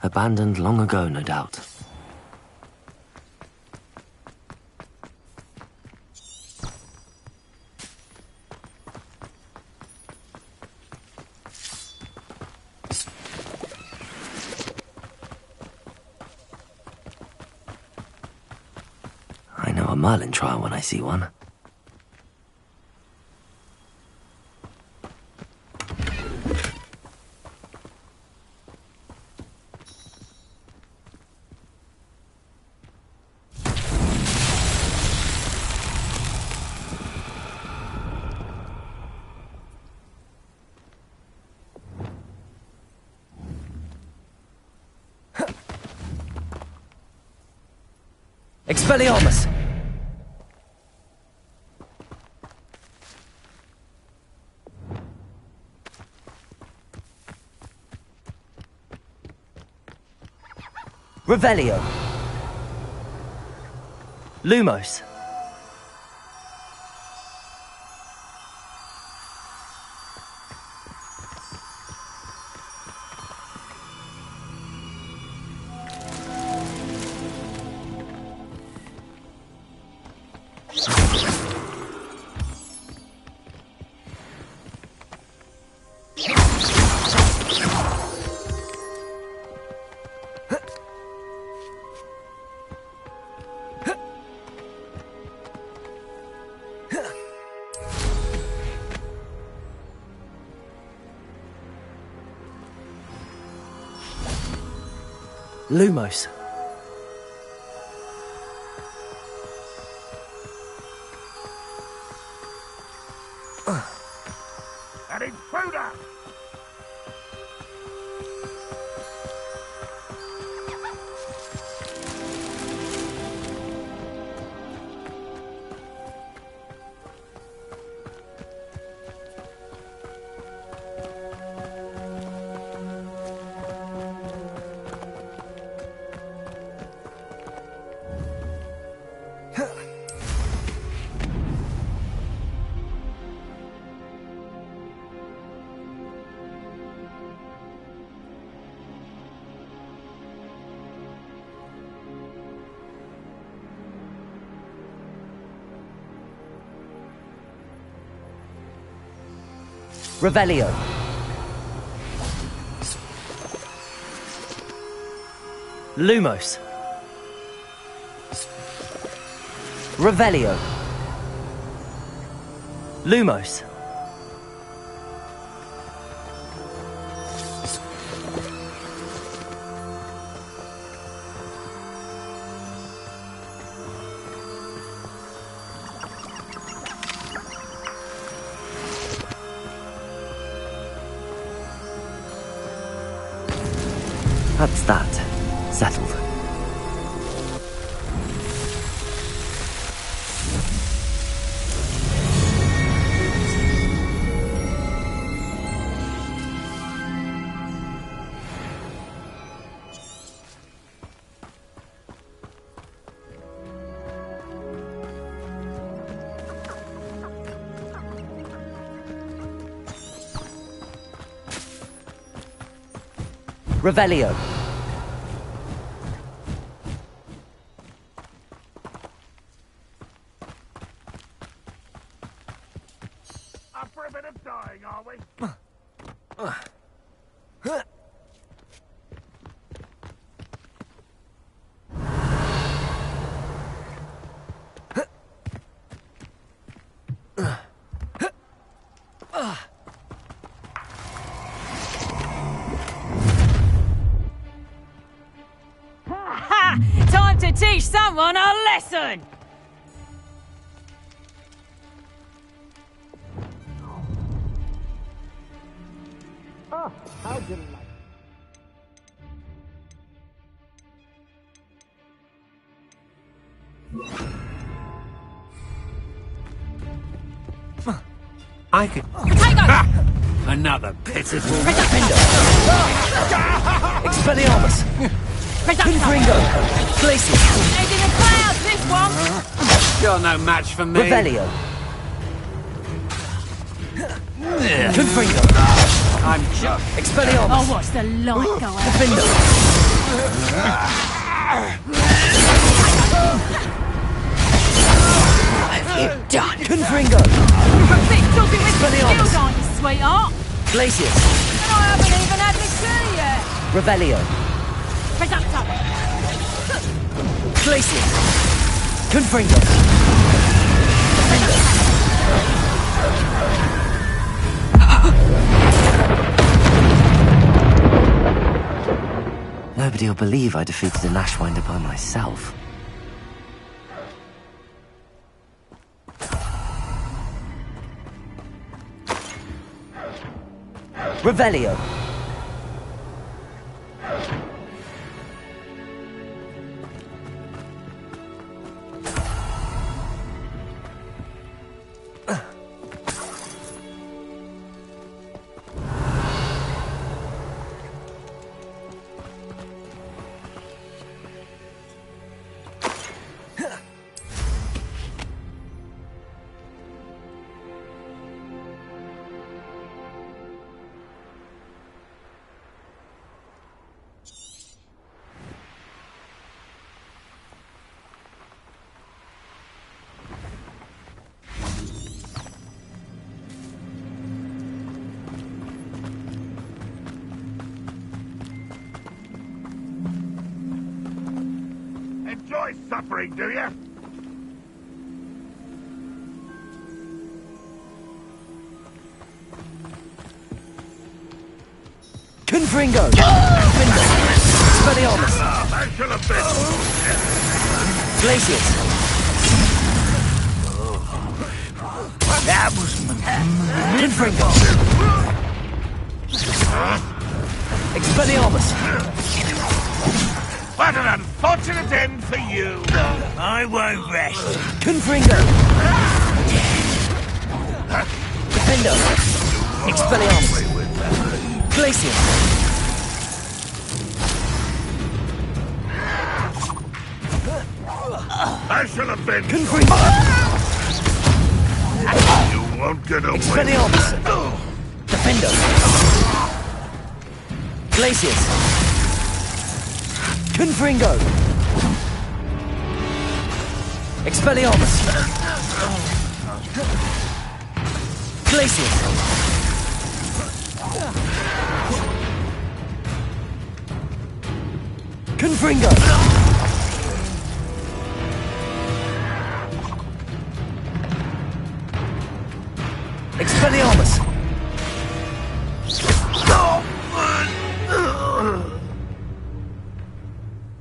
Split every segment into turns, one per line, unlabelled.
Abandoned long ago, no doubt. I know a Merlin trial when I see one. Expelliarmus! Revelio! Lumos! Lumos.
An intruder!
Revelio. Lumos. Revelio. Lumos. That's that. Settled. Revelio.
Up for a bit of dying, are we?
Time to teach someone a lesson!
Oh, how delightful.
I could...
Take off!
Another pitiful...
Expelliarmus. Confringo. Glacius.
He's in the clouds, this one!
You're no match for me.
Revelio. Confringo.
I'm just...
Expelliarmus.
Oh, watch the light go out.
Defendo.
Done.
Confringo!
You're a bit talking with your
Expelliarmus.
skills, aren't you, sweetheart?
Glacius!
And I haven't even had my tea yet.
Revelio!
Reducto.
Glacius! Confringo! Nobody will believe I defeated an Ashwinder by myself. Revelio!
Enjoy suffering, do you?
Confringo! Expelliarmus!
That should have been.
Glacius!
That was
Confringo! Expelliarmus!
what an unfortunate end for you. I won't rest.
Confringo! Defendo! Expelliarmus! Glacius!
I should have been.
Confringo!
You won't get away.
Expelliarmus! Defendo! Glacius! Confringo! Expelliarmus! Glacius! Confringo! Expelliarmus!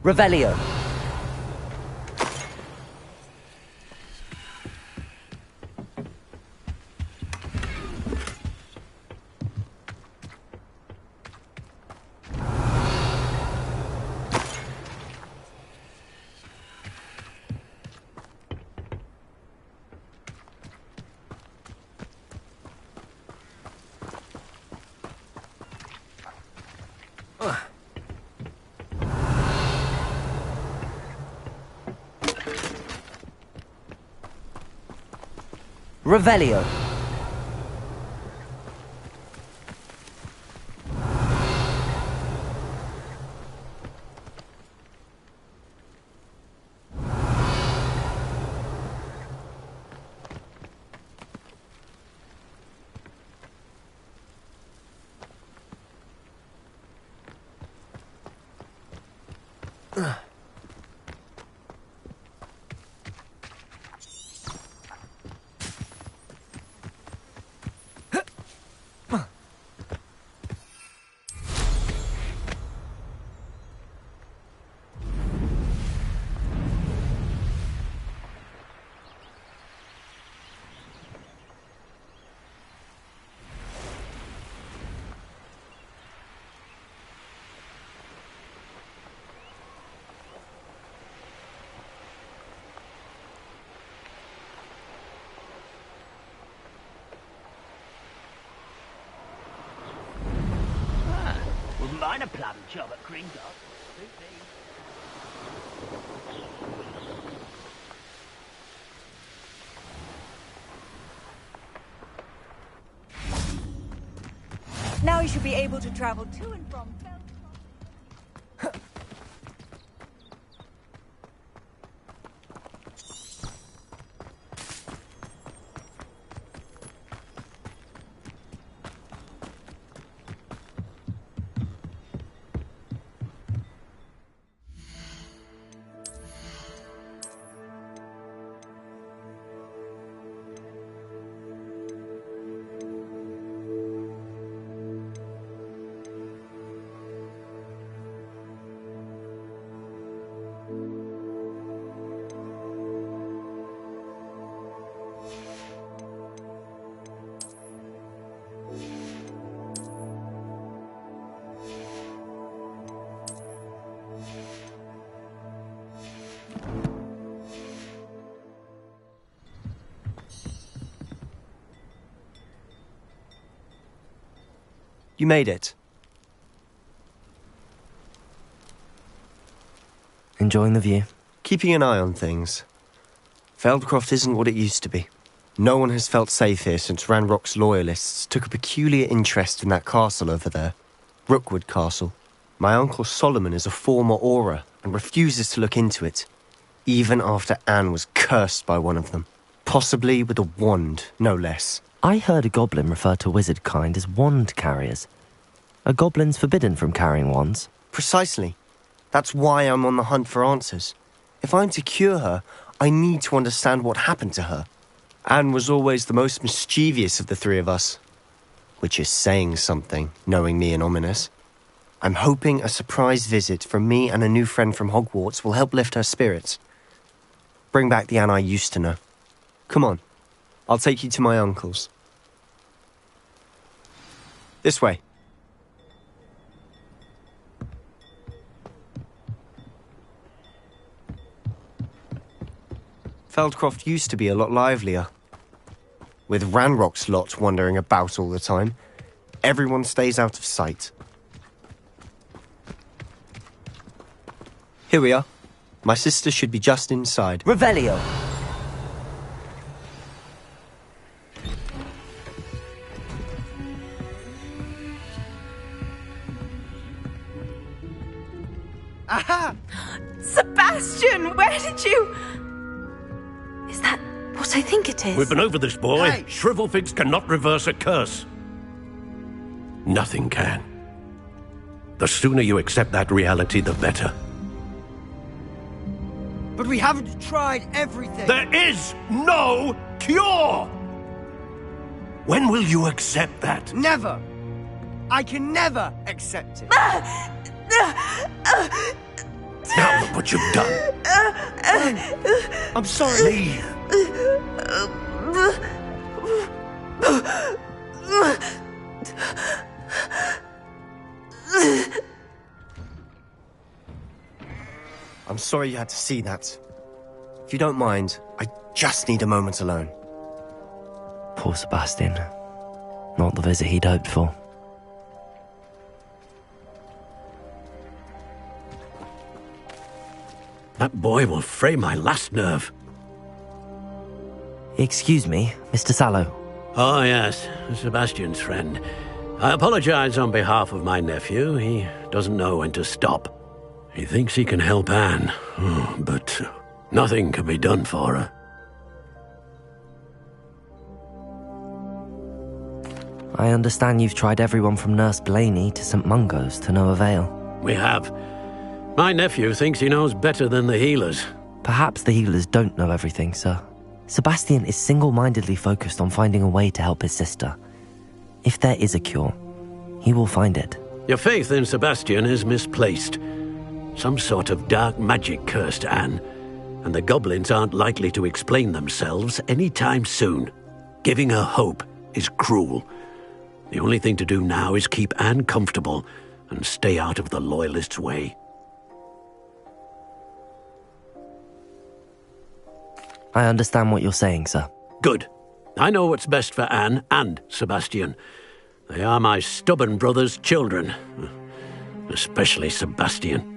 Revelio! Revelio!
Wouldn't mind a plum job at Gringo.
Now you should be able to travel to and from. You made it.
Enjoying the view?
Keeping an eye on things. Feldcroft isn't what it used to be. No one has felt safe here since Ranrock's loyalists took a peculiar interest in that castle over there. Rookwood Castle. My uncle Solomon is a former Auror and refuses to look into it, even after Anne was cursed by one of them. Possibly with a wand, no less.
I heard a goblin refer to wizard kind as wand carriers. Are goblins forbidden from carrying wands?
Precisely. That's why I'm on the hunt for answers. If I'm to cure her, I need to understand what happened to her. Anne was always the most mischievous of the three of us. Which is saying something, knowing me and Ominous. I'm hoping a surprise visit from me and a new friend from Hogwarts will help lift her spirits. Bring back the Anne I used to know. Come on, I'll take you to my uncle's. This way. Feldcroft used to be a lot livelier. With Ranrock's lot wandering about all the time, everyone stays out of sight. Here we are. My sister should be just inside.
Revelio!
Aha!
Sebastian, where did you... Is that what I think it is?
We've been over this, boy.
Hey!
Shrivelfigs cannot reverse a curse. Nothing can. The sooner you accept that reality, the better.
But we haven't tried everything.
There is no cure! When will you accept that?
Never! I can never accept it.
Now look what you've done.
I'm sorry.
Leave.
I'm sorry you had to see that. If you don't mind, I just need a moment alone.
Poor Sebastian. Not the visit he'd hoped for.
That boy will fray my last nerve.
Excuse me, Mr. Sallow.
Oh, yes, Sebastian's friend. I apologize on behalf of my nephew. He doesn't know when to stop. He thinks he can help Anne, but nothing can be done for her.
I understand you've tried everyone from Nurse Blaney to St. Mungo's to no avail.
We have. My nephew thinks he knows better than the healers.
Perhaps the healers don't know everything, sir. Sebastian is single-mindedly focused on finding a way to help his sister. If there is a cure, he will find it.
Your faith in Sebastian is misplaced. Some sort of dark magic cursed Anne, and the goblins aren't likely to explain themselves anytime soon. Giving her hope is cruel. The only thing to do now is keep Anne comfortable and stay out of the Loyalists' way.
I understand what you're saying, sir.
Good. I know what's best for Anne and Sebastian. They are my stubborn brother's children. Especially Sebastian.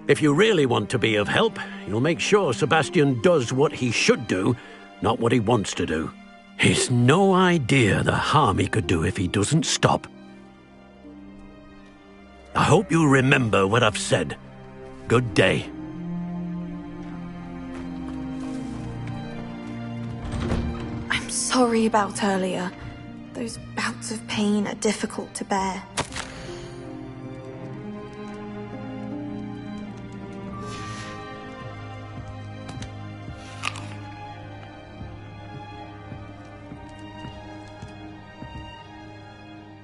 If you really want to be of help, you'll make sure Sebastian does what he should do, not what he wants to do. He's no idea the harm he could do if he doesn't stop. I hope you remember what I've said. Good day.
I'm sorry about earlier. Those bouts of pain are difficult to bear.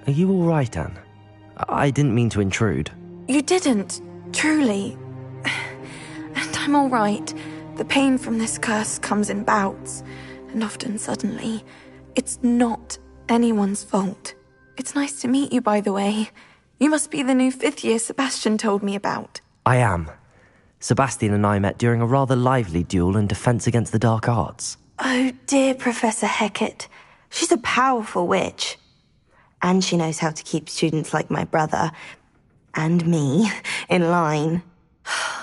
Are you all right, Anne? I didn't mean to intrude.
You didn't, truly. And I'm all right. The pain from this curse comes in bouts, and often suddenly. It's not anyone's fault. It's nice to meet you, by the way. You must be the new 5th year Sebastian told me about.
I am. Sebastian and I met during a rather lively duel in Defense Against the Dark Arts.
Oh, dear Professor Hecat. She's a powerful witch. And she knows how to keep students like my brother, and me, in line.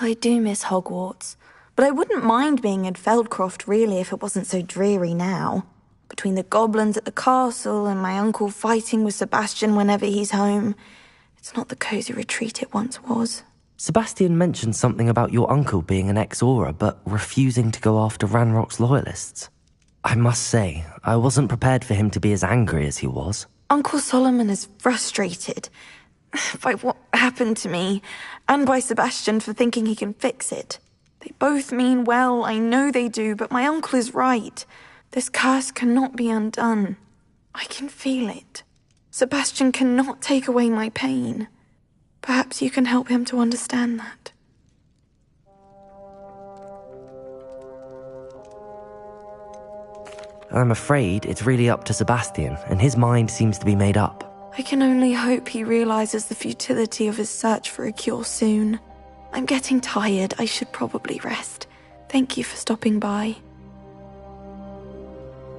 I do miss Hogwarts, but I wouldn't mind being in Feldcroft, really, if it wasn't so dreary now. Between the goblins at the castle and my uncle fighting with Sebastian whenever he's home, it's not the cosy retreat it once was.
Sebastian mentioned something about your uncle being an ex-Auror, but refusing to go after Ranrock's loyalists. I must say, I wasn't prepared for him to be as angry as he was.
Uncle Solomon is frustrated by what happened to me, and by Sebastian for thinking he can fix it. They both mean well, I know they do, but my uncle is right. This curse cannot be undone. I can feel it. Sebastian cannot take away my pain. Perhaps you can help him to understand that.
I'm afraid it's really up to Sebastian, and his mind seems to be made up.
I can only hope he realizes the futility of his search for a cure soon. I'm getting tired. I should probably rest. Thank you for stopping by.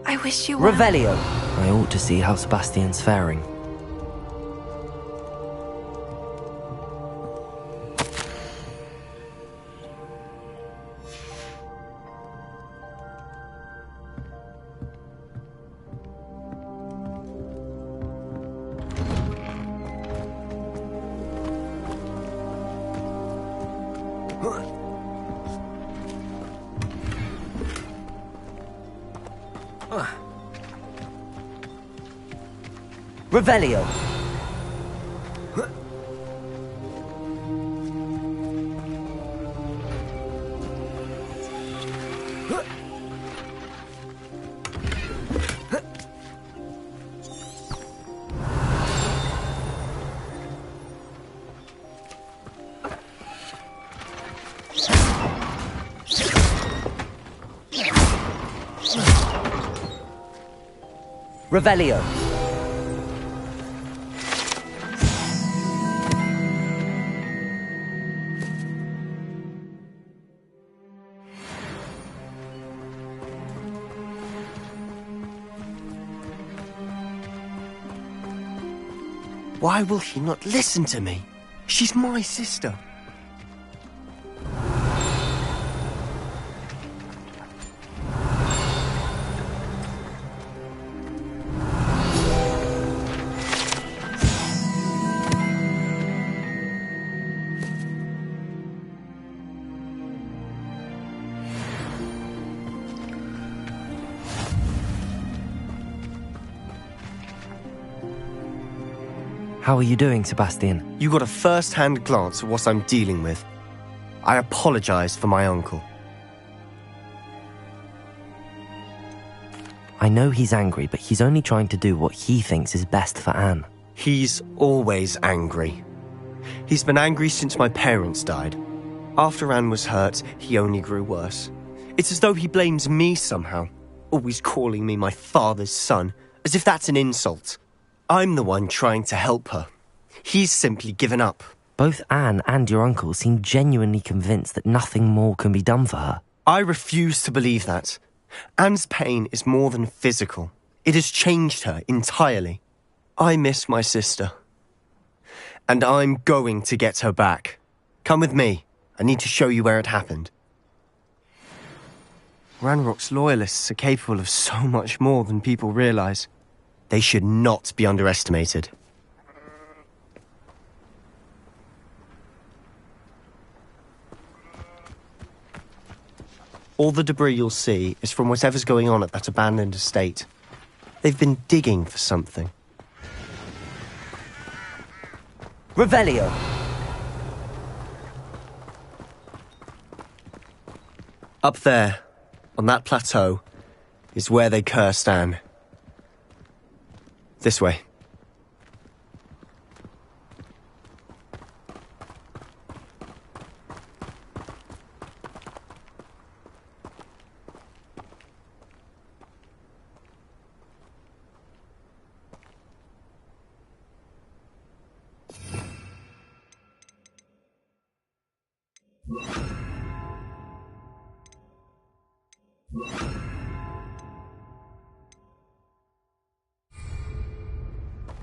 I wish you well.
Revelio! I ought to see how Sebastian's faring. Revelio! Revelio!
Why will he not listen to me? She's my sister.
How are you doing, Sebastian?
You got a first-hand glance at what I'm dealing with. I apologize for my uncle.
I know he's angry, but he's only trying to do what he thinks is best for Anne.
He's always angry. He's been angry since my parents died. After Anne was hurt, he only grew worse. It's as though he blames me somehow, always calling me my father's son, as if that's an insult. I'm the one trying to help her. He's simply given up.
Both Anne and your uncle seem genuinely convinced that nothing more can be done for her.
I refuse to believe that. Anne's pain is more than physical. It has changed her entirely. I miss my sister. And I'm going to get her back. Come with me. I need to show you where it happened. Ranrock's loyalists are capable of so much more than people realize. They should not be underestimated. All the debris you'll see is from whatever's going on at that abandoned estate. They've been digging for something.
Revelio!
Up there, on that plateau, is where they cursed Anne. This way.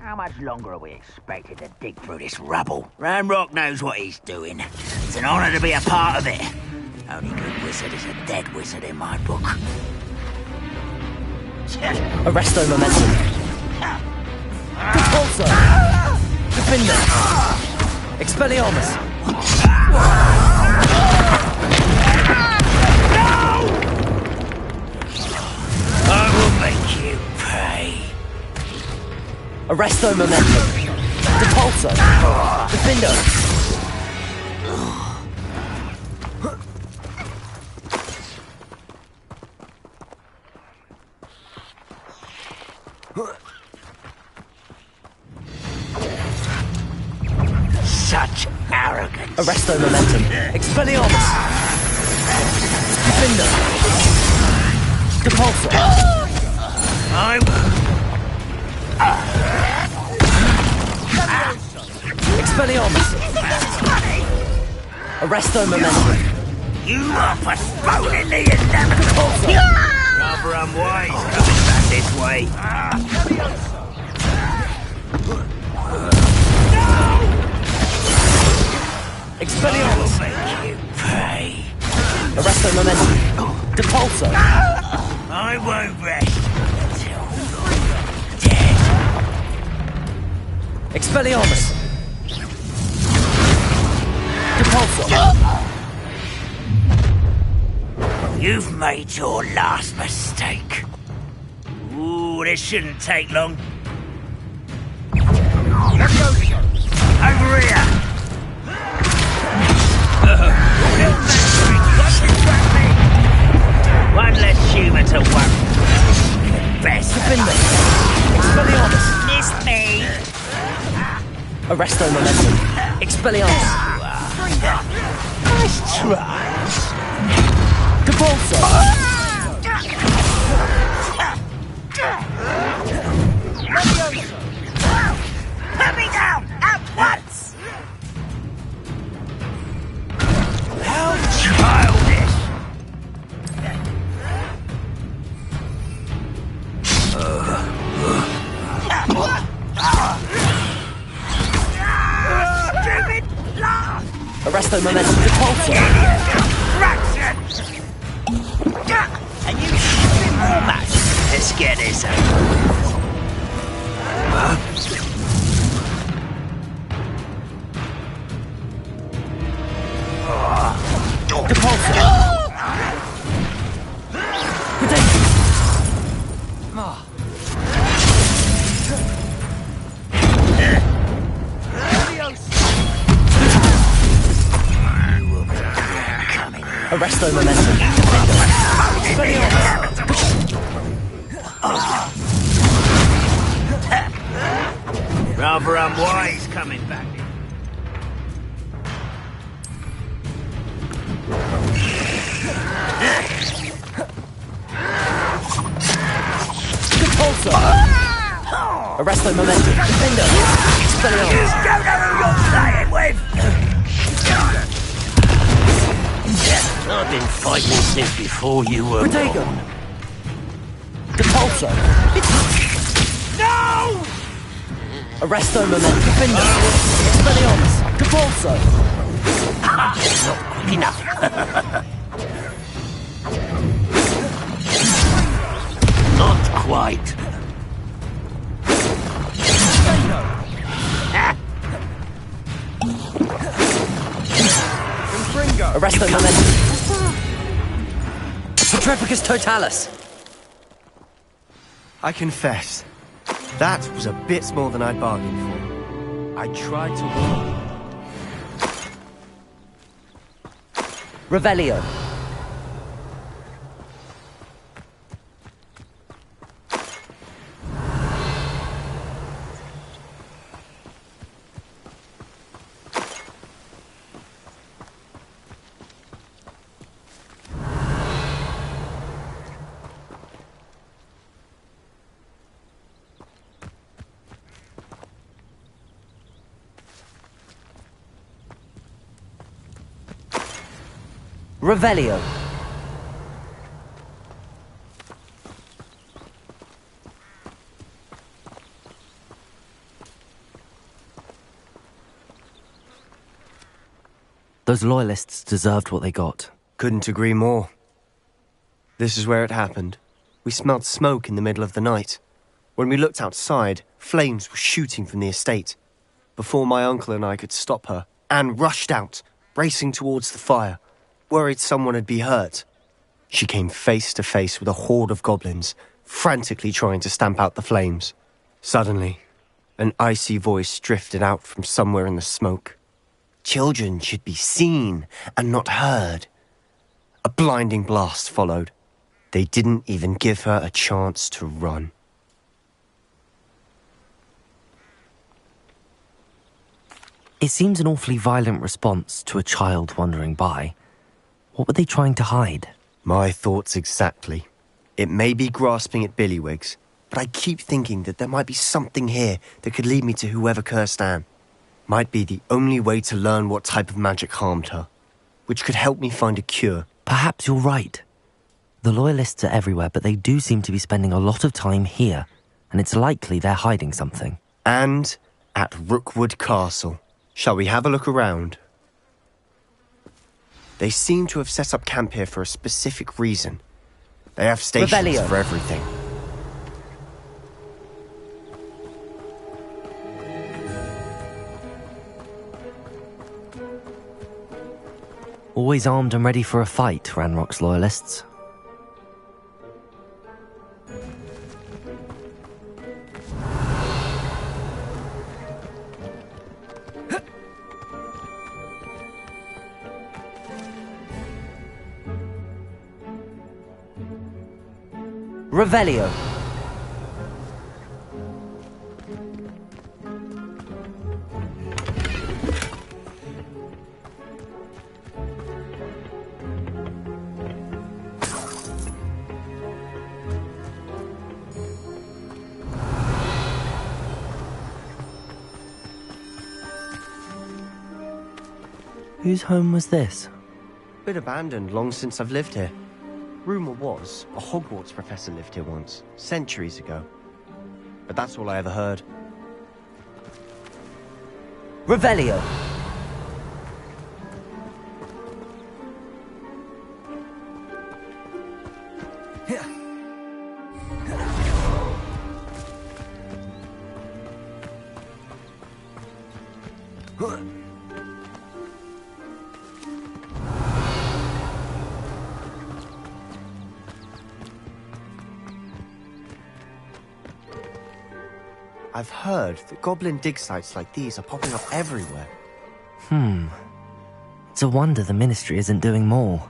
How much longer are we expected to dig through this rubble? Ramrock knows what he's doing. It's an honor to be a part of it. Only good wizard is a dead wizard in my book.
Arresto momentum. Repulsor. Defender. Expelliarmus.
I will make you pay.
Arresto momentum. Depulso. Defender.
Such arrogance.
Arresto momentum. Expelliarmus. Defender. Depulso.
I will.
Expelliarmus. Arresto momentum.
You are postponing the inevitable. Rather unwise coming back this way.
Expelliarmus.
I'll make you pay.
Arresto momentum. Depulso.
I won't rest until you're dead.
Expelliarmus. Depulso.
You've made your last mistake. Ooh, this shouldn't take long. Over here! One less human to worry. Best
Defender. Expelliarmus.
Missed me!
Arresto momentum. Expelliarmus.
Nice try.
Depulso.
Put me down at once! How childish! Stupid laugh!
Arresto momentum. Depulso.
Fraction! And you stupid more match. Let's get this over.
Depulso. Arresto momentum.
Rather unwise coming back.
Depulso. Arresto momentum. Defender. Expelliarmus.
Don't know who you're playing with!
I've been fighting since before you were
Protego.
born.
Depulso.
No!
Arresto momentum. Defender. Expelliarmus. Depulso.
Not quick enough. Not quite.
Arresto momentum. Petrificus totalis.
I confess, that was a bit more than I'd bargained for. I tried to warn you.
Revelio. Revelio. Those loyalists deserved what they got.
Couldn't agree more. This is where it happened. We smelled smoke in the middle of the night. When we looked outside, flames were shooting from the estate. Before my uncle and I could stop her, Anne rushed out, racing towards the fire, worried someone had been hurt. She came face to face with a horde of goblins, frantically trying to stamp out the flames. Suddenly, an icy voice drifted out from somewhere in the smoke. Children should be seen and not heard. A blinding blast followed. They didn't even give her a chance to run.
It seems an awfully violent response to a child wandering by. What were they trying to hide?
My thoughts exactly. It may be grasping at billywhigs, but I keep thinking that there might be something here that could lead me to whoever cursed Anne. Might be the only way to learn what type of magic harmed her, which could help me find a cure.
Perhaps you're right. The Loyalists are everywhere, but they do seem to be spending a lot of time here, and it's likely they're hiding something.
And at Rookwood Castle. Shall we have a look around? They seem to have set up camp here for a specific reason. They have stations
Rebellion.
for everything.
Always armed and ready for a fight, Ranrock's Loyalists. Revelio. Whose home was this?
Bit abandoned long since I've lived here. Rumour was, a Hogwarts professor lived here once, centuries ago. But that's all I ever heard.
Revelio.
I've heard that goblin dig sites like these are popping up everywhere.
It's a wonder the Ministry isn't doing more.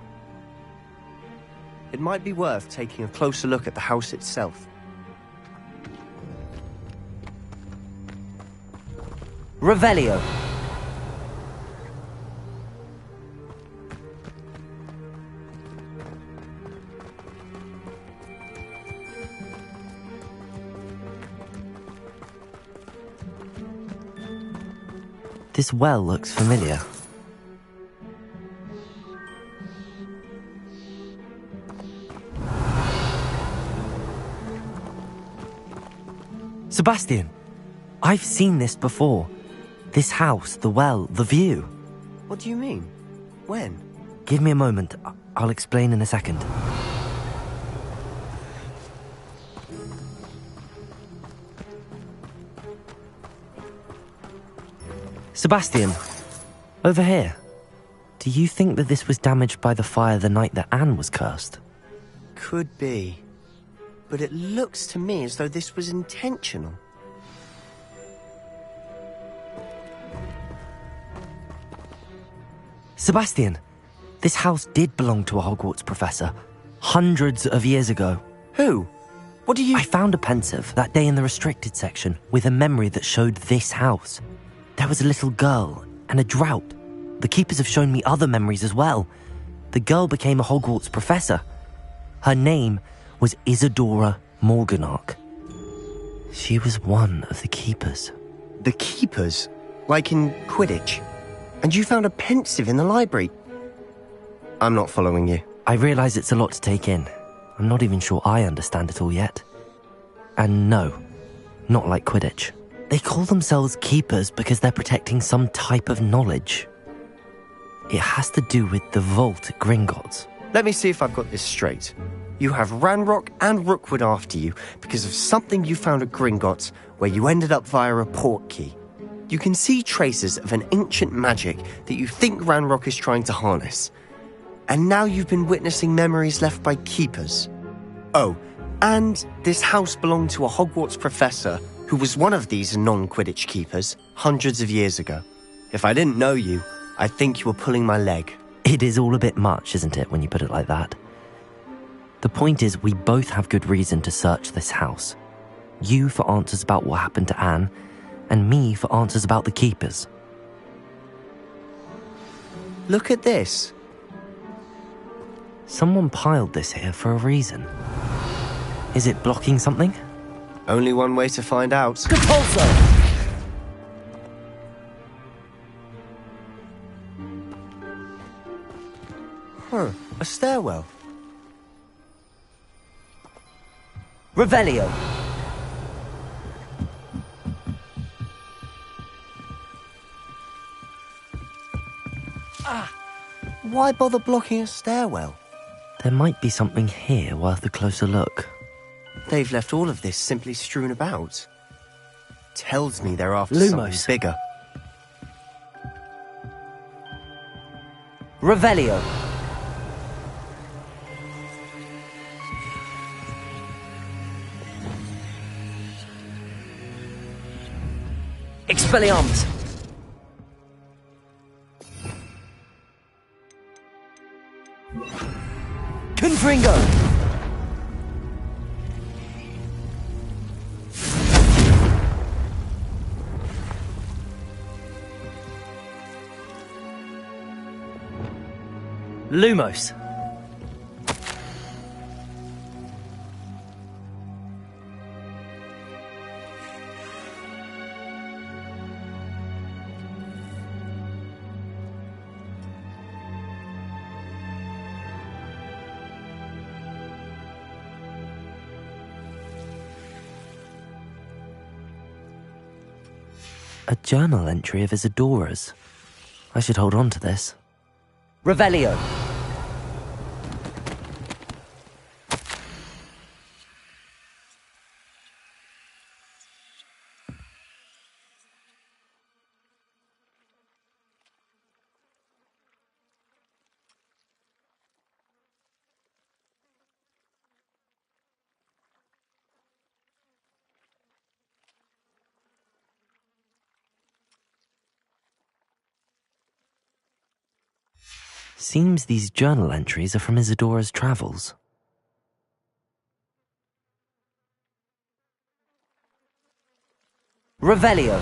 It might be worth taking a closer look at the house itself.
Revelio. This well looks familiar. Sebastian, I've seen this before. This house, the well, the view.
What do you mean? When?
Give me a moment. I'll explain in a second. Sebastian, over here. Do you think that this was damaged by the fire the night that Anne was cursed?
Could be. But it looks to me as though this was intentional.
Sebastian, this house did belong to a Hogwarts professor, hundreds of years ago.
Who? What do you...
I found a pensive that day in the restricted section with a memory that showed this house. There was a little girl and a drought. The keepers have shown me other memories as well. The girl became a Hogwarts professor. Her name was Isadora Morganach. She was one of the keepers.
The keepers? Like in Quidditch? And you found a pensive in the library? I'm not following you.
I realise it's a lot to take in. I'm not even sure I understand it all yet. And no, not like Quidditch. They call themselves keepers because they're protecting some type of knowledge. It has to do with the vault at Gringotts.
Let me see if I've got this straight. You have Ranrock and Rookwood after you because of something you found at Gringotts where you ended up via a port key. You can see traces of an ancient magic that you think Ranrock is trying to harness. And now you've been witnessing memories left by keepers. Oh, and this house belonged to a Hogwarts professor who was one of these non-Quidditch keepers hundreds of years ago. If I didn't know you, I'd think you were pulling my leg.
It is all a bit much, isn't it, when you put it like that? The point is, we both have good reason to search this house. You for answers about what happened to Anne, and me for answers about the keepers.
Look at this.
Someone piled this here for a reason. Is it blocking something?
Only one way to find out.
Compulso!
Huh, a stairwell.
Revelio!
Why bother blocking a stairwell?
There might be something here worth a closer look.
They've left all of this simply strewn about. Tells me they're after
Lumos.
something bigger.
Revelio! Expelliarmus! Confringo! Lumos! A journal entry of Isadora's. I should hold on to this. Revelio! Seems these journal entries are from Isadora's travels. Revelio!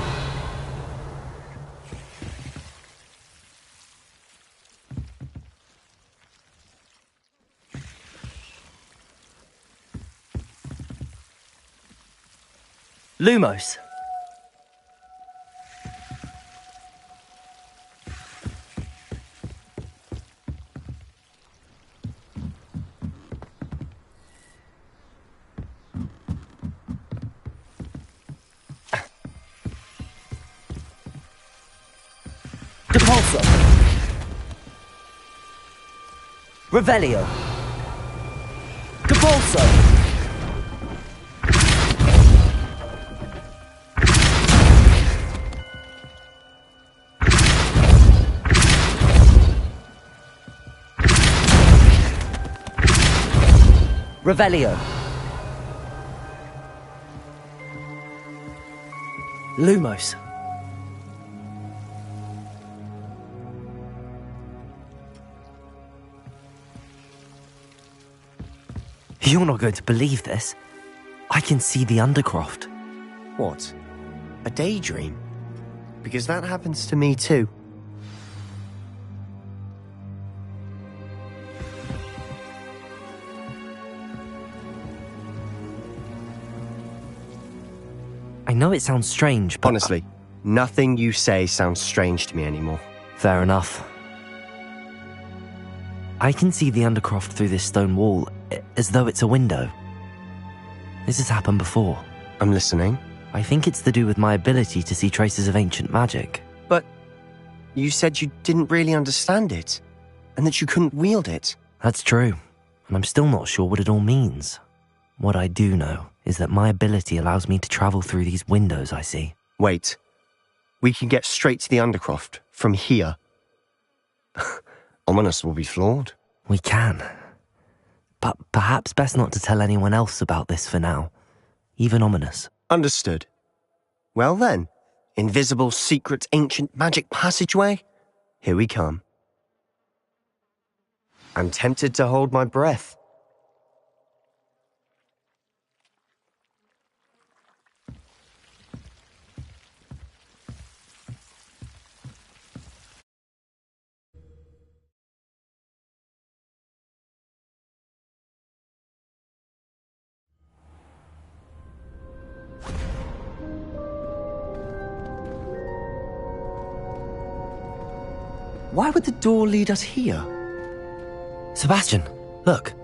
Lumos! Compulso! Revelio! Compulso! Revelio! Lumos! You're not going to believe this. I can see the Undercroft.
What? A daydream? Because that happens to me too.
I know it sounds strange, but...
Honestly, nothing you say sounds strange to me anymore.
Fair enough. I can see the Undercroft through this stone wall, as though it's a window. This has happened before.
I'm listening.
I think it's to do with my ability to see traces of ancient magic.
But You said you didn't really understand it, and that you couldn't wield it.
That's true, and I'm still not sure what it all means. What I do know is that my ability allows me to travel through these windows I see.
Wait. We can get straight to the Undercroft from here. Ominous will be floored.
We can. But perhaps best not to tell anyone else about this for now. Even Ominous.
Understood. Well then, invisible, secret, ancient magic passageway? Here we come. I'm tempted to hold my breath. Why would the door lead us here?
Sebastian, look.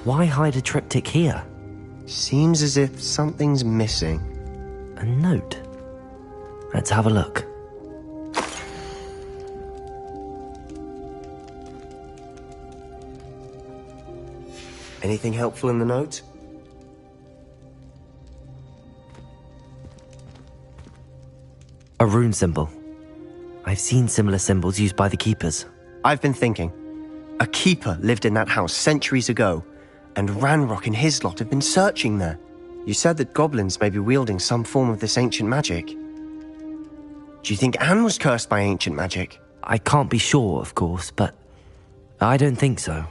Why hide a triptych here?
Seems as if something's missing.
A note. Let's have a look.
Anything helpful in the note?
A rune symbol. I've seen similar symbols used by the keepers.
I've been thinking. A keeper lived in that house centuries ago, and Ranrock and his lot have been searching there. You said that goblins may be wielding some form of this ancient magic. Do you think Anne was cursed by ancient magic?
I can't be sure, of course, but I don't think so.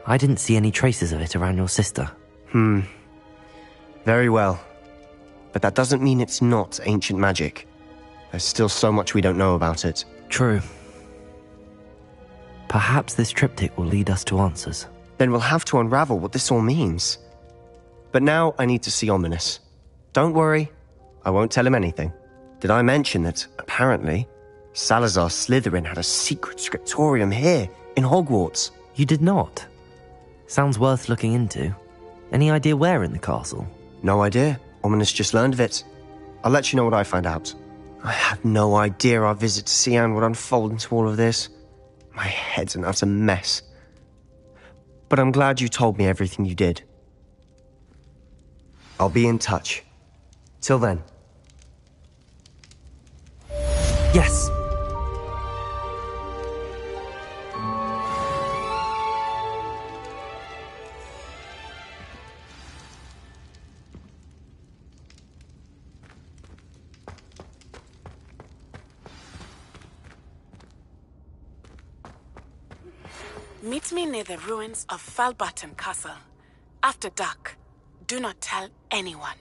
I didn't see any traces of it around your sister.
Very well. But that doesn't mean it's not ancient magic. There's still so much we don't know about it.
True. Perhaps this triptych will lead us to answers.
Then we'll have to unravel what this all means. But now I need to see Ominous. Don't worry, I won't tell him anything. Did I mention that, apparently, Salazar Slytherin had a secret scriptorium here, in Hogwarts?
You did not? Sounds worth looking into. Any idea where in the castle?
No idea. Ominous just learned of it. I'll let you know what I find out. I had no idea our visit to Cian would unfold into all of this. My head's an utter mess. But I'm glad you told me everything you did. I'll be in touch. Till then.
Yes.
Meet me near the ruins of Falbaton Castle. After dark. Do not tell anyone.